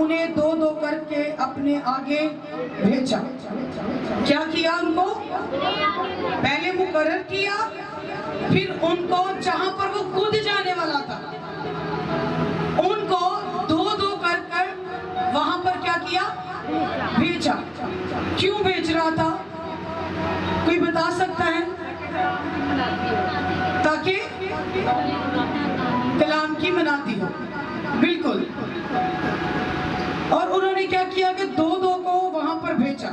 انہیں دو دو کر کے اپنے آگے بھیجا۔ کیا کیا ان کو؟ پہلے مقرر کیا، پھر ان کو جہاں پر وہ خود جانے والا تھا ان کو دو دو کر کر وہاں پر کیا کیا؟ بھیجا۔ کیوں بھیج رہا تھا؟ کوئی بتا سکتا ہے؟ تاکہ کلام کی منادی ہو۔ بالکل۔ اور انہوں نے کیا کیا کہ دو دو کو وہاں پر بھیجا۔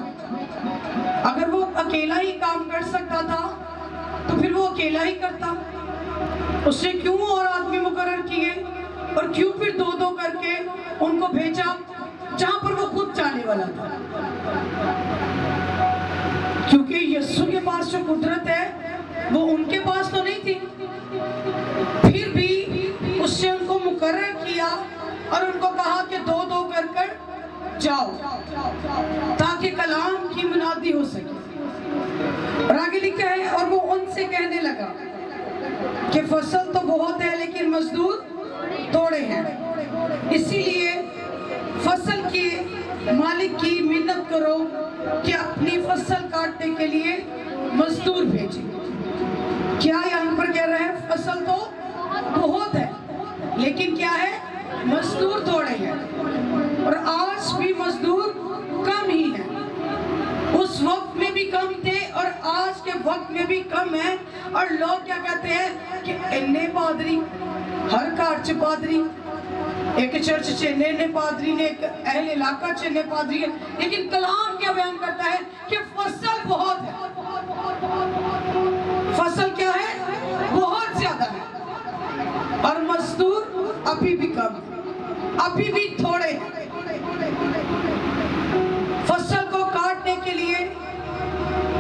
اگر وہ اکیلا ہی کام کر سکتا تھا تو پھر وہ اکیلا ہی کرتا، اس نے کیوں اور آدمی مقرر کیے اور کیوں پھر دو دو کر کے ان کو بھیجا جہاں پر وہ خود جانے والا تھا؟ کیونکہ یسوع کے پاس جو قدرت ہے وہ ان کے پاس تو نہیں تھی، پھر بھی اس نے ان کو مقرر کیا اور ان کو کہا کہ دو دو کر کر جاؤ تاکہ کلام کی منادی ہو سکے۔ اور آگے لکھا ہے اور وہ ان سے کہنے لگا کہ فصل تو بہت ہے لیکن مزدور تھوڑے ہیں، اسی لیے فصل کے مالک کی منت کرو کہ اپنی فصل کاٹنے کے لیے مزدور بھیجے۔ کیا یہاں پر کہہ رہے ہیں؟ فصل تو بہت ہے لیکن کیا ہے؟ مزدور تھوڑے ہیں۔ اور آج بھی مزدور کم ہی ہیں، اس وقت میں بھی کم تھے اور آج کے وقت میں بھی کم ہیں۔ اور لوگ کیا کہتے ہیں کہ اننے پادری، ہر کارچ پادری، ایک چرچ چنے نے پادری نے، ایک اہل علاقہ چنے پادری ہے، لیکن کلام کیا بیان کرتا ہے کہ فصل بہت ہے۔ فصل کیا ہے؟ بہت زیادہ ہے، اور مزدور ابھی بھی کم ہے، ابھی بھی تھوڑے ہیں۔ فصل کو کاٹنے کے لیے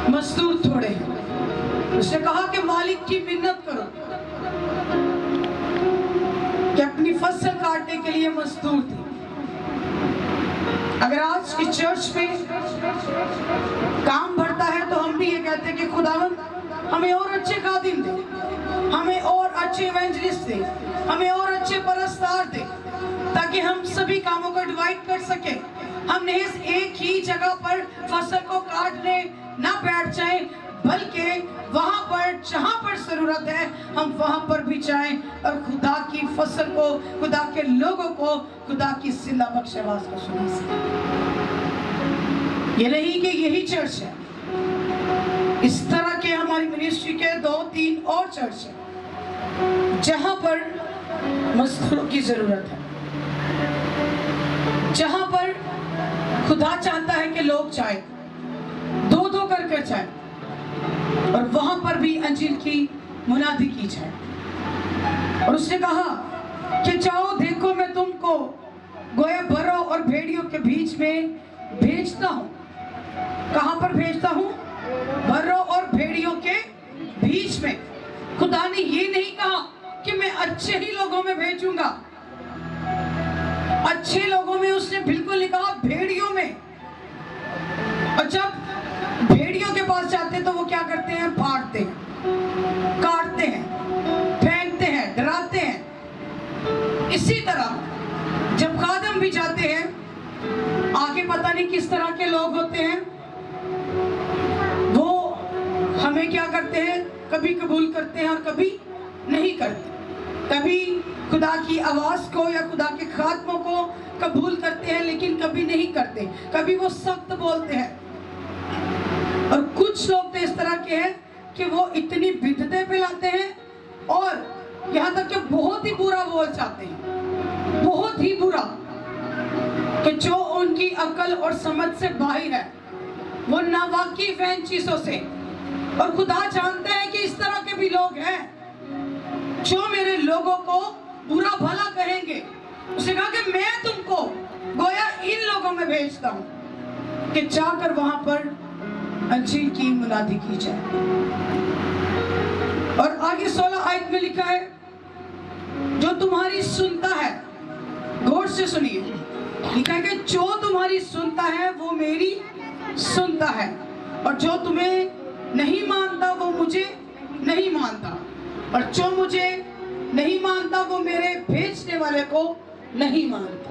مزدور تھوڑے ہیں۔ اس نے کہا کہ مالک کی منت کرو کہ اپنی فصل کاٹنے کے لیے مزدور تھے۔ اگر آج کی چرچ میں کام بڑھتا ہے تو ہم بھی یہ کہتے ہیں کہ خداوند ہمیں اور اچھے خادم دے، ہمیں اور اچھے ایونجلسٹ دے، ہمیں اور اچھے پرستار دے، تاکہ ہم سبھی کاموں کو ڈیوائیڈ کر سکیں۔ ہم محض ایک ہی جگہ پر فصل کو کاٹنے نہ بیٹھ جائیں، بلکہ وہاں پر جہاں پر ضرورت ہے ہم وہاں پر بھی جائیں اور خدا کی فصل کو، خدا کے لوگوں کو خدا کی زندہ بخش آواز کو سنا سکیں۔ یہ نہیں کہ یہی چرچ ہے، اس طرح کے ہماری منسٹری کے 2-3 اور چرچ ہیں جہاں پر مزدوروں کی ضرورت ہے، جہاں پر خدا چاہتا ہے کہ لوگ جائیں، دو دو کر کر جائیں، اور وہاں پر بھی انجیل کی منادی کی جائے۔ اور اس نے کہا کہ جاؤ دیکھو میں تم کو گویا بروں اور بھیڑیوں کے بیچ میں بھیجتا ہوں۔ کہاں پر بھیجتا ہوں؟ بروں اور بھیڑیوں کے بیچ میں۔ خدا نے یہ نہیں کہا کہ میں اچھے ہی لوگوں میں بھیجوں گا، اچھے لوگوں میں اس نے بالکل نہیں کہا، بھیڑیوں میں۔ اور جب بھیڑیوں کے پاس جاتے تو وہ کیا کرتے ہیں؟ پھاڑتے ہیں، کاٹتے ہیں، پھینکتے ہیں، ڈراتے ہیں۔ اسی طرح جب خادم بھی جاتے ہیں، آگے پتہ نہیں کس طرح کے لوگ ہوتے ہیں، وہ ہمیں کیا کرتے ہیں؟ کبھی قبول کرتے ہیں اور کبھی نہیں کرتے۔ کبھی خدا کی آواز کو یا خدا کے خادموں کو قبول کرتے ہیں لیکن کبھی نہیں کرتے، کبھی وہ سخت بولتے ہیں۔ اور کچھ لوگ تو اس طرح کے ہیں کہ وہ اتنی بدعتیں پھیلاتے ہیں اور یہاں تک کہ بہت ہی برا بول جاتے ہیں، بہت ہی برا، کہ جو ان کی عقل اور سمجھ سے باہر ہے، وہ ناواقف ہیں ان چیزوں سے۔ اور خدا جانتا ہے کہ اس طرح کے بھی لوگ ہیں جو میرے لوگوں کو برا بھلا کہیں گے۔ اس نے کہا کہ میں تم کو گویا ان لوگوں میں بھیجتا ہوں کہ جا کر وہاں پر انجیل کی منادی کی جائے۔ اور آگے 16 آیت میں لکھا ہے، جو تمہاری سنتا ہے، غور سے سنیے، لکھا ہے کہ جو تمہاری سنتا ہے وہ میری سنتا ہے، اور جو تمہیں نہیں مانتا وہ مجھے نہیں مانتا، اور جو مجھے نہیں مانتا وہ میرے بھیجنے والے کو نہیں مانتا۔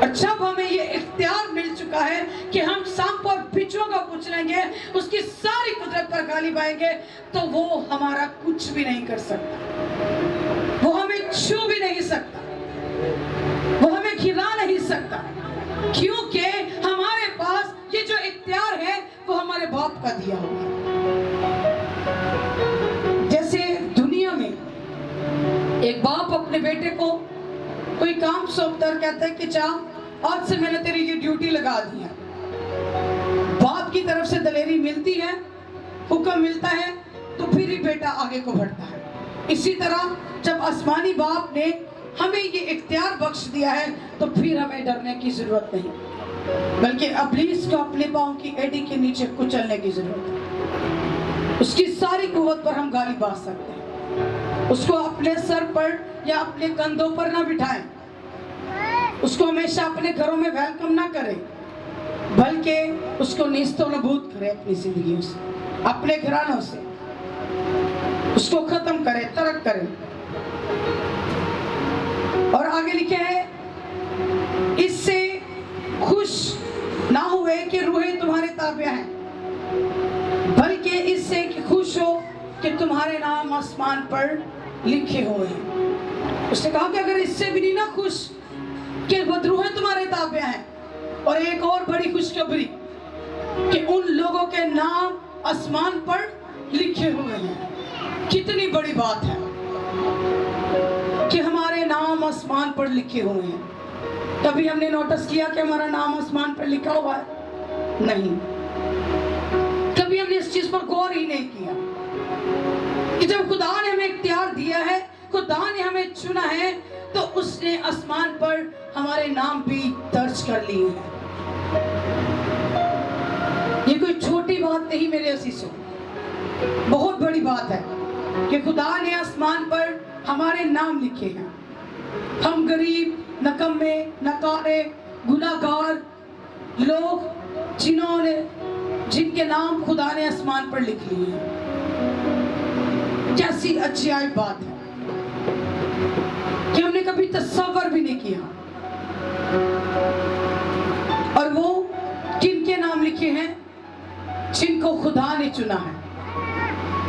اور جب ہمیں یہ اختیار مل چکا ہے کہ ہم سانپ اور بچھو کو کچلیں گے، اس کی ساری قدرت پر غالب آئیں گے، تو وہ ہمارا کچھ بھی نہیں کر سکتا، وہ ہمیں چھو بھی نہیں سکتا، وہ ہمیں گرا نہیں سکتا، کیونکہ ہمارے پاس یہ جو اختیار ہے وہ ہمارے باپ کا دیا ہوا ہے۔ جیسے دنیا میں ایک باپ اپنے بیٹے کو کوئی کام سونپتا اور کہتا ہے کہ چاہ آج سے میں نے تیری یہ ڈیوٹی لگا دی ہے، باپ کی طرف سے دلیری ملتی ہے، حکم ملتا ہے، تو پھر ہی بیٹا آگے کو بڑھتا ہے۔ اسی طرح جب آسمانی باپ نے ہمیں یہ اختیار بخش دیا ہے تو پھر ہمیں ڈرنے کی ضرورت نہیں، بلکہ ابلیس کو اپنے پاؤں کی ایڑی کے نیچے کچلنے کی ضرورت ہے۔ اس کی ساری قوت پر ہم غالب آ سکتے ہیں۔ اس کو اپنے سر پر یا اپنے کندھوں پر نہ بٹھائیں، اس کو ہمیشہ اپنے گھروں میں ویلکم نہ کریں، بلکہ اس کو نیست و نابود کریں اپنی زندگیوں سے، اپنے گھرانوں سے، اس کو ختم کریں، ترک کریں۔ اور آگے لکھا ہے، اس سے خوش نہ ہوئے کہ روحیں تمہارے تابع ہیں، بلکہ اس سے کہ خوش ہو کہ تمہارے نام آسمان پر لکھے ہوئے ہیں۔ اس نے کہا کہ اگر اس سے بھی نہیں نہ خوش کہ بدروحیں تمہارے تابع ہیں، اور ایک اور بڑی خوشخبری کہ ان لوگوں کے نام آسمان پر لکھے ہوئے ہیں۔ کتنی بڑی بات ہے کہ ہمارے نام آسمان پر لکھے ہوئے ہیں۔ کبھی ہم نے نوٹس کیا کہ ہمارا نام آسمان پر لکھا ہوا ہے؟ نہیں، کبھی ہم نے اس چیز پر غور ہی نہیں کیا کہ جب خدا نے ہمیں اختیار دیا ہے، خدا نے ہمیں چنا ہے، تو اس نے آسمان پر ہمارے نام بھی درج کر لیے ہیں۔ یہ کوئی چھوٹی بات نہیں میرے عزیزوں، بہت بڑی بات ہے کہ خدا نے آسمان پر ہمارے نام لکھے ہیں۔ ہم غریب، نکمے، نکارے، گناہگار لوگ جن کے نام خدا نے آسمان پر لکھ لیے ہیں۔ کیسی عجیب بات ہے کہ ہم نے کبھی تصور بھی نہیں کیا۔ اور وہ کن کے نام لکھے ہیں؟ جن کو خدا نے چنا ہے،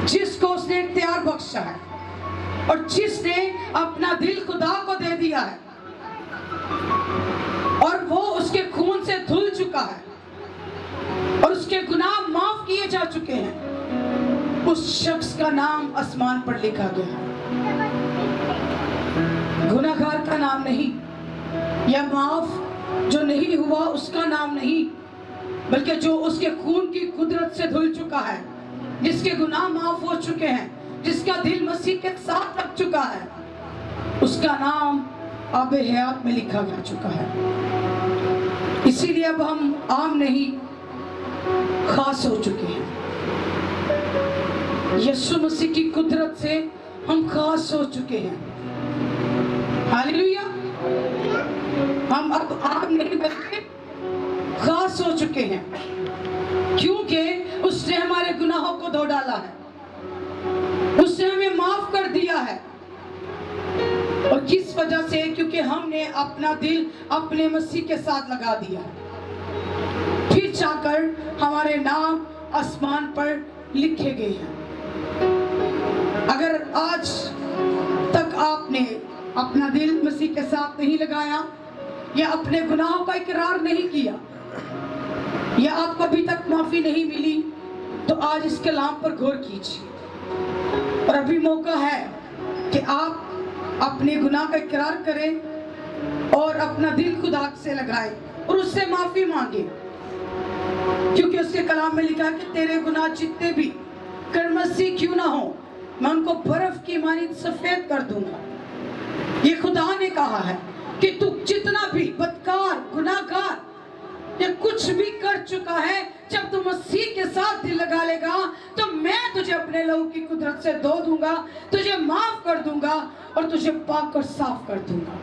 جس کو اس نے اختیار بخشا ہے، اور جس نے اپنا دل خدا کو دے دیا ہے، اور وہ اس کے خون سے دھل چکا ہے، اور اس کے گناہ معاف کیے جا چکے ہیں۔ اس شخص کا نام آسمان پر لکھا گیا ہے، گناہگار کا نام نہیں، یا معاف جو نہیں ہوا اس کا نام نہیں، بلکہ جو اس کے خون کی قدرت سے دھل چکا ہے، جس کے گناہ معاف ہو چکے ہیں، جس کا دل مسیح کے ساتھ لگ چکا ہے، اس کا نام آب حیات میں لکھا جا چکا ہے۔ اسی لیے اب ہم عام نہیں، خاص ہو چکے ہیں۔ یسوع مسیح کی قدرت سے ہم خاص ہو چکے ہیں۔ ہاللیلویا! ہم اب عام نہیں بلکہ خاص ہو چکے ہیں، کیونکہ اس نے ہمارے گناہوں کو دھو ڈالا ہے، اس نے ہمیں معاف کر دیا ہے۔ اور کس وجہ سے؟ کیونکہ ہم نے اپنا دل اپنے مسیح کے ساتھ لگا دیا ہے، پھر جا کر ہمارے نام آسمان پر لکھے گئے ہیں۔ اگر آج تک آپ نے اپنا دل مسیح کے ساتھ نہیں لگایا، یا اپنے گناہوں کا اقرار نہیں کیا، یا آپ کو ابھی تک معافی نہیں ملی، تو آج اس کلام پر غور کیجیے۔ اور ابھی موقع ہے کہ آپ اپنے گناہ کا اقرار کریں اور اپنا دل خدا سے لگائیں اور اس سے معافی مانگیں، کیونکہ اس کے کلام میں لکھا ہے کہ تیرے گناہ جتنے بھی کرمسی کیوں نہ ہوں، میں ان کو برف کی مانند سفید کر دوں گا۔ یہ خدا نے کہا ہے کہ تو جتنا بھی بدکار، گناہگار یا کچھ بھی کر چکا ہے، جب تو مسیح کے ساتھ دل لگا لے گا تو میں تجھے اپنے لہو کی قدرت سے دھو دوں گا، تجھے معاف کر دوں گا اور تجھے پاک اور صاف کر دوں گا۔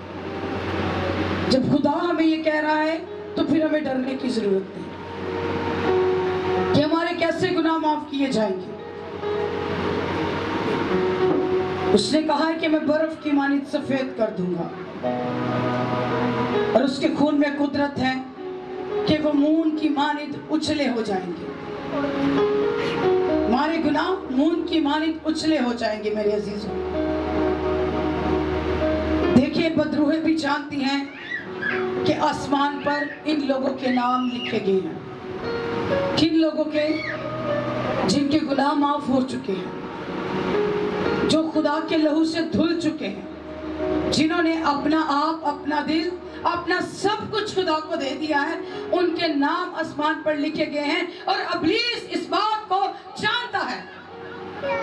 جب خدا ہمیں یہ کہہ رہا ہے تو پھر ہمیں ڈرنے کی ضرورت نہیں کہ ہمارے کیسے گناہ معاف کیے جائیں گے۔ اس نے کہا ہے کہ میں برف کی مانند سفید کر دوں گا۔ اور اس کے خون میں قدرت ہے کہ وہ مون کی مانند اچھلے ہو جائیں گے. ہمارے گناہ مون کی مانند اچھلے ہو جائیں گے میرے عزیزوں. دیکھیے بدروحیں بھی جانتی ہیں کہ آسمان پر ان لوگوں کے نام لکھے گئے ہیں. کن لوگوں کے؟ جن کے گناہ معاف ہو چکے ہیں، جو خدا کے لہو سے دھل چکے ہیں، جنہوں نے اپنا آپ، اپنا دل، اپنا سب کچھ خدا کو دے دیا ہے. ان کے نام آسمان پر لکھے گئے ہیں. اور ابلیس اس بات کو جانتا ہے،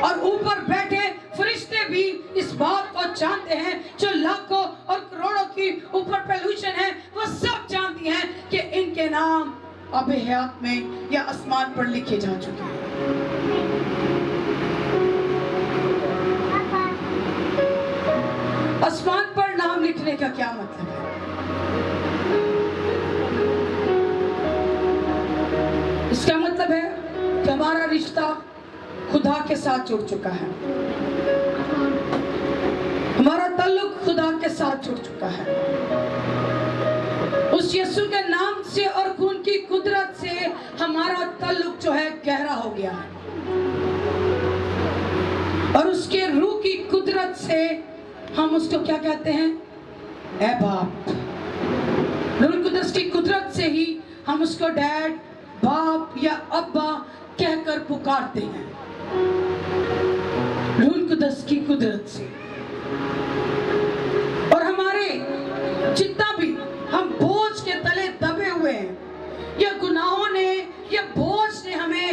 اور اوپر بیٹھے فرشتے بھی اس بات کو جانتے ہیں. جو لاکھوں اور کروڑوں کی اوپر پولیوشن ہے، وہ سب jانتی ہیں کہ ان کے نام آب حیات میں یا آسمان پر لکھے جا چکے ہیں. آسمان پر نام لکھنے کا کیا مطلب ہے؟ اس کا مطلب ہے کہ ہمارا رشتہ خدا کے ساتھ جڑ چکا ہے. ہمارا تعلق خدا کے ساتھ جڑ چکا ہے. اس یسوع کے نام سے اور خون کی قدرت سے ہمارا تعلق جو ہے گہرا ہو گیا ہے. اور اس کے روح کی قدرت سے ہم اس کو کیا کہتے ہیں؟ اے باپ. روح القدس کی قدرت سے ہی ہم اس کو ڈیڈ، باپ یا ابا کہہ کر پکارتے ہیں. روح القدس کی قدرت سے. اور ہمارے جتنا بھی ہم بوجھ کے تلے دبے ہوئے ہیں، یا گناہوں نے یا بوجھ نے ہمیں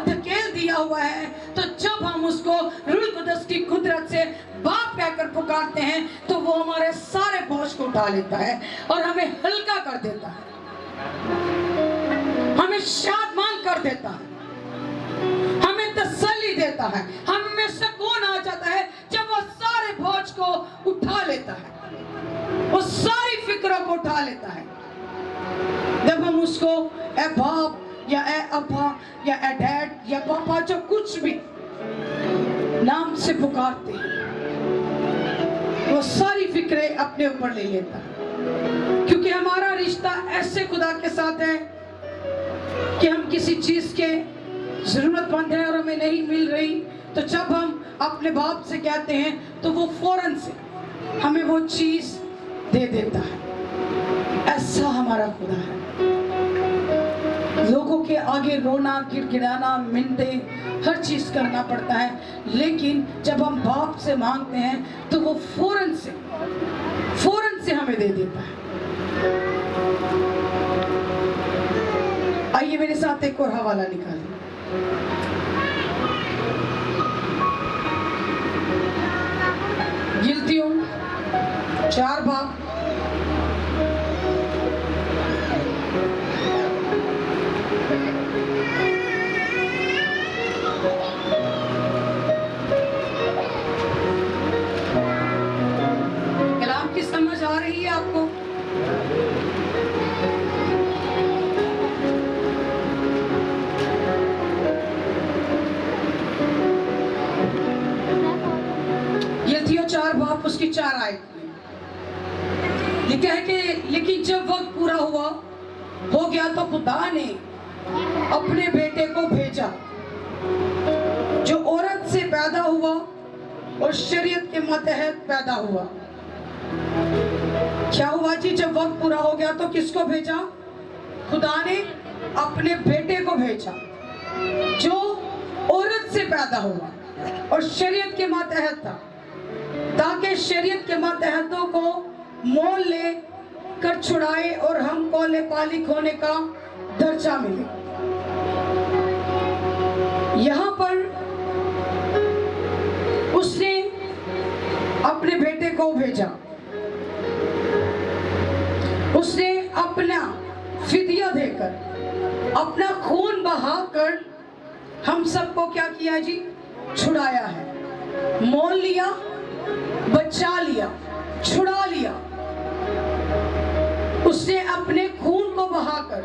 دھکیل دیا ہوا ہے، تو جب ہم اس کو روح القدس کی قدرت سے باپ کہہ کر پکارتے ہیں تو وہ ہمارے سارے بوجھ کو اٹھا لیتا ہے اور ہمیں ہلکا کر دیتا ہے، ہمیں شادمان کر دیتا ہے، ہمیں تسلی دیتا ہے، ہمیں سکون آ جاتا ہے جب وہ سارے بوجھ کو اٹھا لیتا ہے، وہ ساری فکروں کو اٹھا لیتا ہے. جب ہم اس کو اے باپ یا اے ابا یا اے ڈیڈ یا پاپا، جو کچھ بھی نام سے پکارتے ہیں، وہ ساری فکریں اپنے اوپر لے لیتا ہے. کیونکہ ہمارا رشتہ ایسے خدا کے ساتھ ہے کہ ہم کسی چیز کے ضرورت مند ہیں اور ہمیں نہیں مل رہی، تو جب ہم اپنے باپ سے کہتے ہیں تو وہ فوراً سے ہمیں وہ چیز دے دیتا ہے. ایسا ہمارا خدا ہے. لوگوں کے آگے رونا، گر گڑانا، منتیں، ہر چیز کرنا پڑتا ہے، لیکن جب ہم باپ سے مانگتے ہیں تو وہ فوراً سے ہمیں دے دیتا ہے. آئیے میرے ساتھ ایک اور حوالہ نکالیں. غلطیوں 4 باب کلام کی سمجھ آ رہی ہے آپ کو؟ غلطیوں 4 باب اس کی 4 آیت میں لکھا ہے کہ لیکن جب وقت پورا ہو گیا تو خدا نے اپنے بیٹے کو بھیجا جو عورت سے پیدا ہوا اور شریعت کے ماتحت پیدا ہوا. کیا ہوا جی؟ جب وقت پورا ہو گیا تو کس کو بھیجا؟ خدا نے اپنے بیٹے کو بھیجا جو عورت سے پیدا ہوا اور شریعت کے ماتحت تھا، تاکہ شریعت کے ماتحتوں کو مول لے کر چھڑائے اور ہم کو پالک ہونے کا درجہ ملے. یہاں پر اس نے اپنے بیٹے کو بھیجا، اس نے اپنا فدیہ دے کر، اپنا خون بہا کر ہم سب کو کیا کیا جی؟ چھڑایا ہے. مول لیا، بچا لیا، چھڑا لیا. اس نے اپنے خون کو بہا کر،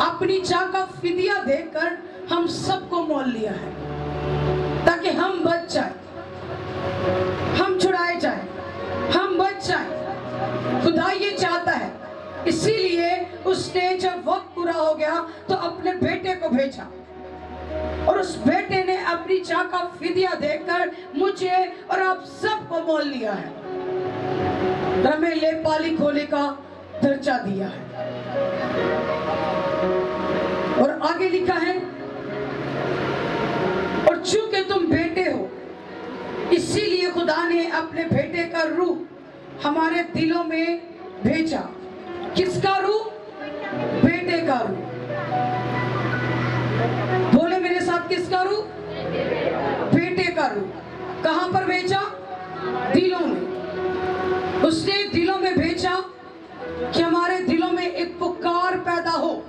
اپنی جان کا فدیہ دے کر ہم سب کو مول لیا ہے، تاکہ ہم بچ جائیں، ہم چھڑائے جائیں، ہم بچ جائیں. خدا یہ چاہتا ہے اسی لیے اس نے جب وقت پورا ہو گیا تو اپنے بیٹے کو بھیجا، اور اس بیٹے نے اپنی جان کا فدیہ دے کر مجھے اور آپ سب کو مول لیا ہے، اور ہمیں لے پالی کھولے کا درجہ دیا ہے۔ اور آگے لکھا ہے، اور چونکہ تم بیٹے ہو اسی لیے خدا نے اپنے بیٹے کا روح ہمارے دلوں میں بھیجا۔ کس کا روح؟ بیٹے کا روح۔ بولے میرے ساتھ، کس کا روح؟ بیٹے کا روح۔ کہاں پر بھیجا؟ دلوں میں۔ اس نے دلوں میں بھیجا کہ ہمارے دلوں میں ایک پکار پیدا ہو،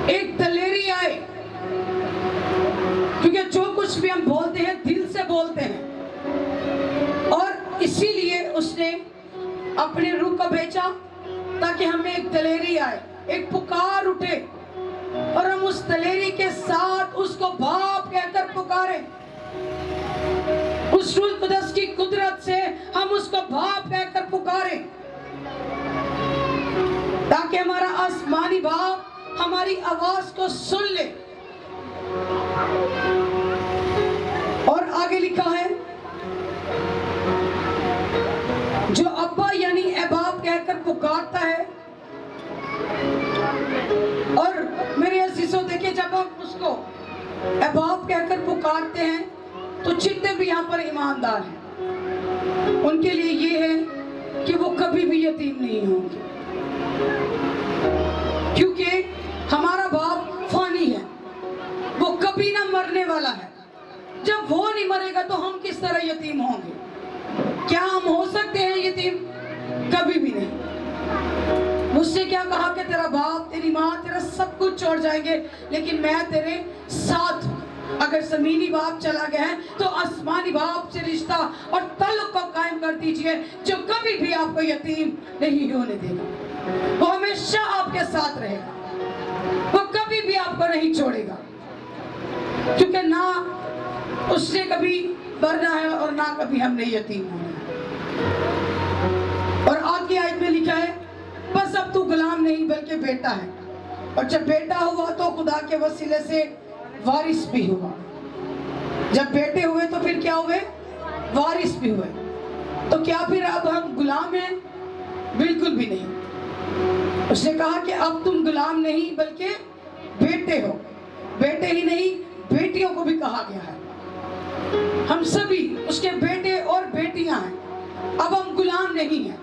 ایک دلیری آئے، کیونکہ جو کچھ بھی ہم بولتے ہیں دل سے بولتے ہیں، اور اسی لیے اس نے اپنے روح کو بھیجا تاکہ ہمیں ایک دلیری آئے، ایک پکار اٹھے، اور ہم اس دلیری کے ساتھ اس کو باپ کہہ کر پکاریں۔ اس روح القدس کی قدرت سے ہم اس کو باپ کہہ کر پکاریں، تاکہ ہمارا آسمانی باپ ہماری آواز کو سن لے۔ اور آگے لکھا ہے، جو ابا یعنی اے باپ کہہ کر پکارتا ہے۔ اور میرے عزیزوں دیکھیں، جب ہم اس کو اے باپ کہہ کر پکارتے ہیں تو جتنے بھی یہاں پر ایماندار ہیں ان کے لیے یہ ہے کہ وہ کبھی بھی یتیم نہیں ہوں گے، کیونکہ ہمارا باپ فانی ہے، وہ کبھی نہ مرنے والا ہے۔ جب وہ نہیں مرے گا تو ہم کس طرح یتیم ہوں گے؟ کیا ہم ہو سکتے ہیں یتیم؟ کبھی بھی نہیں۔ مجھ سے کیا کہا کہ تیرا باپ، تیری ماں، تیرا سب کچھ چھوڑ جائیں گے، لیکن میں تیرے ساتھ ہوں۔ اگر زمینی باپ چلا گیا ہے تو آسمانی باپ سے رشتہ اور تعلق کو قائم کر دیجئے، جو کبھی بھی آپ کو یتیم نہیں ہونے دے گا۔ وہ ہمیشہ آپ کے ساتھ رہے گا، وہ کبھی بھی آپ کو نہیں چھوڑے گا، کیونکہ نہ اس نے کبھی مرنا ہے اور نہ کبھی ہم نے یتیم ہونا ہے۔ اور آگے آیت میں لکھا ہے، بس اب تو غلام نہیں بلکہ بیٹا ہے، اور جب بیٹا ہوا تو خدا کے وسیلے سے وارث بھی ہوا۔ جب بیٹے ہوئے تو پھر کیا ہوئے؟ وارث بھی ہوئے۔ تو کیا پھر اب ہم غلام ہیں؟ بالکل بھی نہیں۔ اس نے کہا کہ اب تم غلام نہیں بلکہ بیٹے ہو۔ بیٹے ہی نہیں، بیٹیوں کو بھی کہا گیا ہے۔ ہم سبھی اس کے بیٹے اور بیٹیاں ہیں، اب ہم غلام نہیں ہیں،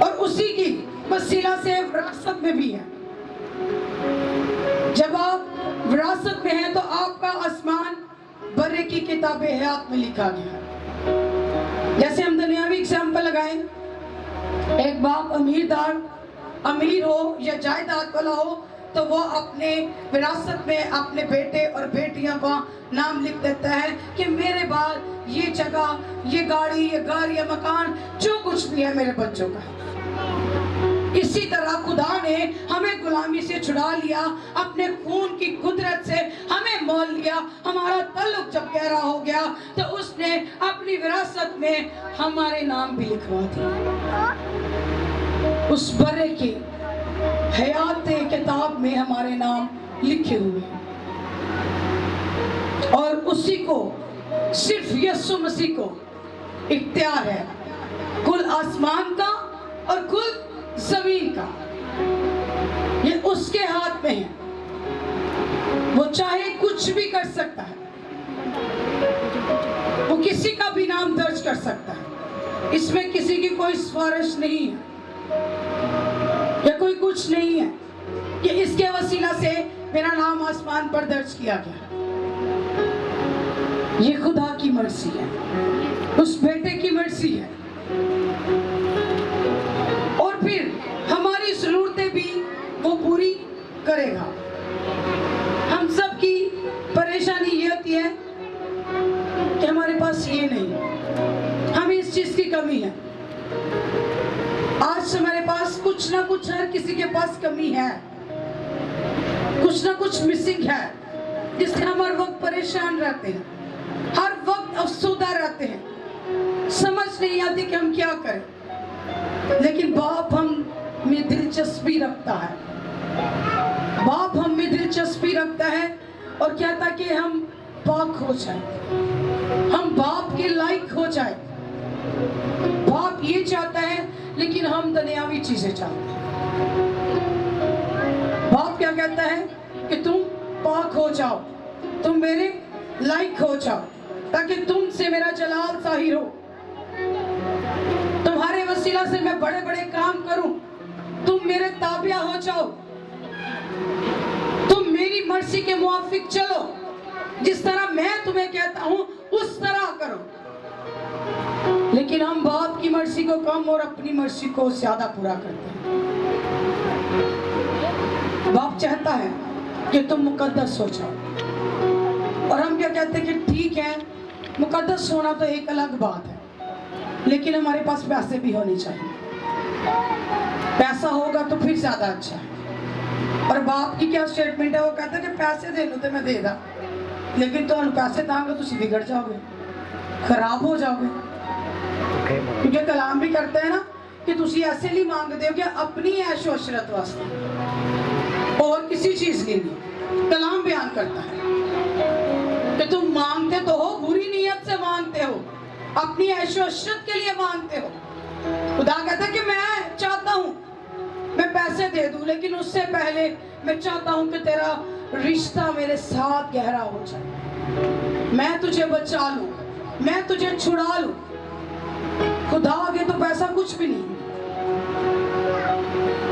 اور اسی کی وسیلہ سے وراثت میں بھی ہیں۔ جب آپ وراثت میں ہیں تو آپ کا آسمان برے کی کتاب حیات میں لکھا گیا ہے۔ جیسے ہم دنیاوی اگزامپل لگائیں، ایک باپ امیر ہو یا جائیداد والا ہو تو وہ اپنے وراثت میں اپنے بیٹے اور بیٹیاں کا نام لکھ دیتا ہے کہ میرے بعد یہ جگہ، یہ گاڑی، یہ گھر، یہ مکان، جو کچھ بھی ہے میرے بچوں کا ہے۔ اسی طرح خدا نے ہمیں غلامی سے چھڑا لیا، اپنے خون کی قدرت سے ہمیں مول لیا۔ ہمارا تعلق جب گہرا ہو گیا تو اس نے اپنی وراثت میں ہمارے نام بھی لکھوا دیا۔ اس برے کی حیات کتاب میں ہمارے نام لکھے ہوئے ہیں، اور اسی کو، صرف یسوع مسیح کو اختیار ہے کل آسمان کا اور کل زمین کا۔ یہ اس کے ہاتھ میں ہے، وہ چاہے کچھ بھی کر سکتا ہے، وہ کسی کا بھی نام درج کر سکتا ہے۔ اس میں کسی کی کوئی سفارش نہیں ہے یا کوئی کچھ نہیں ہے کہ اس کے وسیلہ سے میرا نام آسمان پر درج کیا گیا۔ یہ خدا کی مرضی ہے، اس بیٹے کی مرضی ہے، اور پھر ہماری ضرورتیں بھی وہ پوری کرے گا۔ ہم سب کی پریشانی یہ ہوتی ہے کہ ہمارے پاس یہ نہیں، ہمیں اس چیز کی کمی ہے۔ آج ہمارے پاس کچھ نہ کچھ، ہر کسی کے پاس کمی ہے، کچھ نہ کچھ مسنگ ہے، جس سے ہم ہر وقت پریشان رہتے ہیں، ہر وقت افسردہ رہتے ہیں، سمجھ نہیں آتی کہ ہم کیا کریں۔ لیکن باپ ہم میں دلچسپی رکھتا ہے، باپ ہم میں دلچسپی رکھتا ہے اور کہتا کہ ہم پاک ہو جائیں، ہم باپ کے لائق ہو جائیں۔ باپ یہ چاہتا ہے لیکن ہم دنیاوی چیزیں چاہتے ہیں۔ باپ کیا کہتا ہے کہ تم پاک ہو جاؤ، تم میرے لائق ہو جاؤ، تاکہ تم سے میرا جلال ظاہر ہو، تمہارے وسیلہ سے میں بڑے بڑے کام کروں، تم میرے تابع ہو جاؤ، تم میری مرضی کے موافق چلو، جس طرح میں تمہیں کہتا ہوں اس طرح کرو۔ لیکن ہم باپ کی مرضی کو کم اور اپنی مرضی کو زیادہ پورا کرتے ہیں۔ باپ چاہتا ہے کہ تم مقدس ہو جاؤ، اور ہم کیا کہتے ہیں کہ ٹھیک ہے، مقدس ہونا تو ایک الگ بات ہے، لیکن ہمارے پاس پیسے بھی ہونے چاہیے، پیسہ ہوگا تو پھر زیادہ اچھا ہے۔ اور باپ کی کیا سٹیٹمنٹ ہے؟ وہ کہتا ہے کہ پیسے دے لو تو میں دے دا، لیکن تو پیسے داں گے تو بگڑ جاؤ گے، خراب ہو جاؤ گے۔ کیونکہ کلام بھی کرتے ہیں نا کہ تسی ایسے نہیں مانگ دے ہو کہ اپنی عیش و عشرت واسطے، اور کسی چیز کے لیے۔ کلام بیان کرتا ہے کہ تم مانگتے تو ہو، بری نیت سے مانگتے ہو، اپنی عیش و عشرت کے لیے مانگتے ہو۔ خدا کہتا ہے کہ میں چاہتا ہوں میں پیسے دے دوں، لیکن اس سے پہلے میں چاہتا ہوں کہ تیرا رشتہ میرے ساتھ گہرا ہو جائے، میں تجھے بچا لوں، میں تجھے چھڑا لوں۔ خدا آگے تو پیسہ کچھ بھی نہیں۔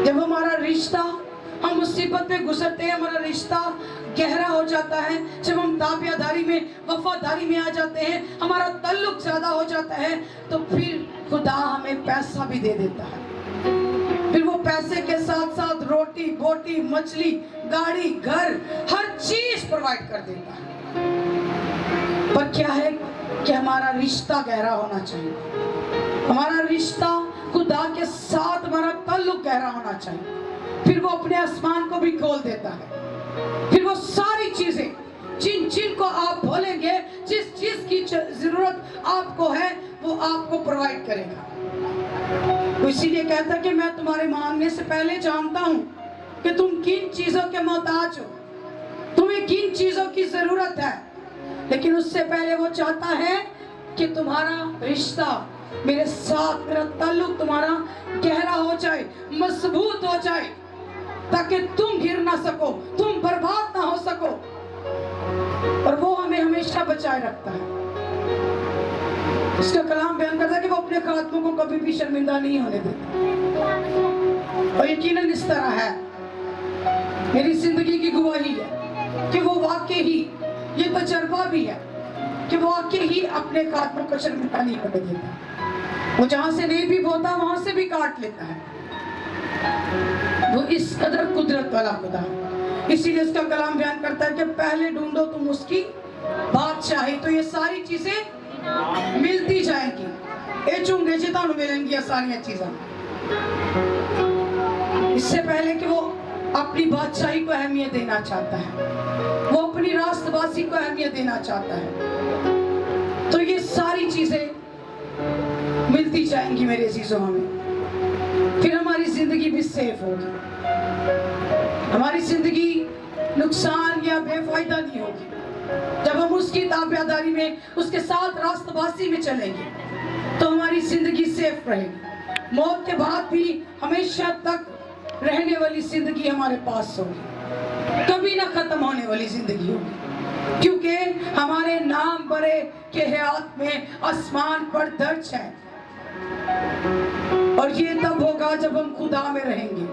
جب ہمارا رشتہ، ہم مصیبت پہ گزرتے ہیں، ہمارا رشتہ گہرا ہو جاتا ہے، جب ہم تابع داری میں، وفاداری میں آ جاتے ہیں، ہمارا تعلق زیادہ ہو جاتا ہے، تو پھر خدا ہمیں پیسہ بھی دے دیتا ہے۔ پھر وہ پیسے کے ساتھ ساتھ روٹی بوٹی، مچھلی، گاڑی، گھر، ہر چیز پرووائڈ کر دیتا ہے۔ پر کیا ہے کہ ہمارا رشتہ گہرا ہونا چاہیے، ہمارا رشتہ خدا کے ساتھ، ہمارا تعلق گہرا ہونا چاہیے۔ پھر وہ اپنے آسمان کو بھی کھول دیتا ہے، پھر وہ ساری چیزیں جن کو آپ بولیں گے، جس چیز کی ضرورت آپ کو ہے، وہ آپ کو پرووائڈ کرے گا۔ وہ اسی لیے کہتا ہے کہ میں تمہارے مانگنے سے پہلے جانتا ہوں کہ تم کن چیزوں کے محتاج ہو، تمہیں کن چیزوں کی ضرورت ہے۔ لیکن اس سے پہلے وہ چاہتا ہے کہ تمہارا رشتہ میرے ساتھ، میرا تعلق تمہارا گہرا ہو جائے، مضبوط ہو جائے، تاکہ تم گر نہ سکو، تم برباد نہ ہو سکو۔ اور وہ ہمیں ہمیشہ بچائے رکھتا ہے۔ اس کا کلام بیان کرتا ہے کہ وہ اپنے خاتموں کو کبھی بھی شرمندہ نہیں ہونے دیتا۔ اور یقیناً اس طرح ہے، میری زندگی کی گواہی ہے کہ وہ واقعی ہی، یہ تجربہ بھی ہے کہ وہ واقعی ہی اپنے خاتموں کو شرمندہ نہیں ہونے دیتا۔ وہ جہاں سے نہیں بھی بوتا وہاں سے بھی کاٹ لیتا ہے۔ وہ اس قدر قدرت والا خدا ہے۔ اسی لیے اس کا کلام بیان کرتا ہے کہ پہلے ڈھونڈو تم اس کی بادشاہی، تو یہ ساری چیزیں ملتی جائیں گی۔ اے چونگے جی تانوں ملیں گی ساری چیزیں۔ اس سے پہلے کہ وہ اپنی بادشاہی کو اہمیت دینا چاہتا ہے، وہ اپنی راست بازی کو اہمیت دینا چاہتا ہے، تو یہ ساری چیزیں ملتی جائیں گی میرے عزیزوں ہمیں۔ پھر ہماری زندگی بھی سیف ہوگی، ہماری زندگی نقصان یا بے فائدہ نہیں ہوگی۔ جب ہم اس کی تابع داری میں، اس کے ساتھ راست بازی میں چلیں گے تو ہماری زندگی سیف رہے گی۔ موت کے بعد بھی ہمیشہ تک رہنے والی زندگی ہمارے پاس ہوگی، کبھی نہ ختم ہونے والی زندگی ہوگی، کیونکہ ہمارے نام برے کے حیات میں آسمان پر درج ہے۔ اور یہ تب ہوگا جب ہم خدا میں رہیں گے،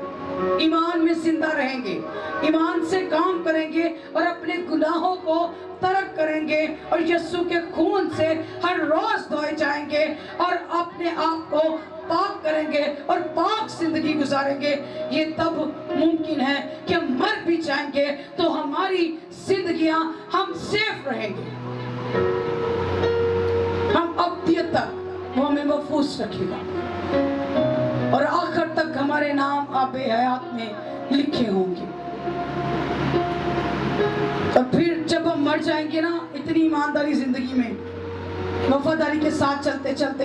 ایمان میں زندہ رہیں گے، ایمان سے کام کریں گے اور اپنے گناہوں کو ترک کریں گے، اور یسوع کے خون سے ہر روز دھوئے جائیں گے اور اپنے آپ کو پاک کریں گے اور پاک زندگی گزاریں گے۔ یہ تب ممکن ہے کہ ہم مر بھی جائیں گے تو ہماری زندگیاں ہم سیف رہیں گے، ہم ابدیت تک وہ ہمیں محفوظ رکھے گا، اور آخر تک ہمارے نام آب حیات میں لکھے ہوں گے۔ اور پھر جب ہم مر جائیں گے نا، اتنی ایمانداری زندگی میں، وفاداری کے ساتھ چلتے چلتے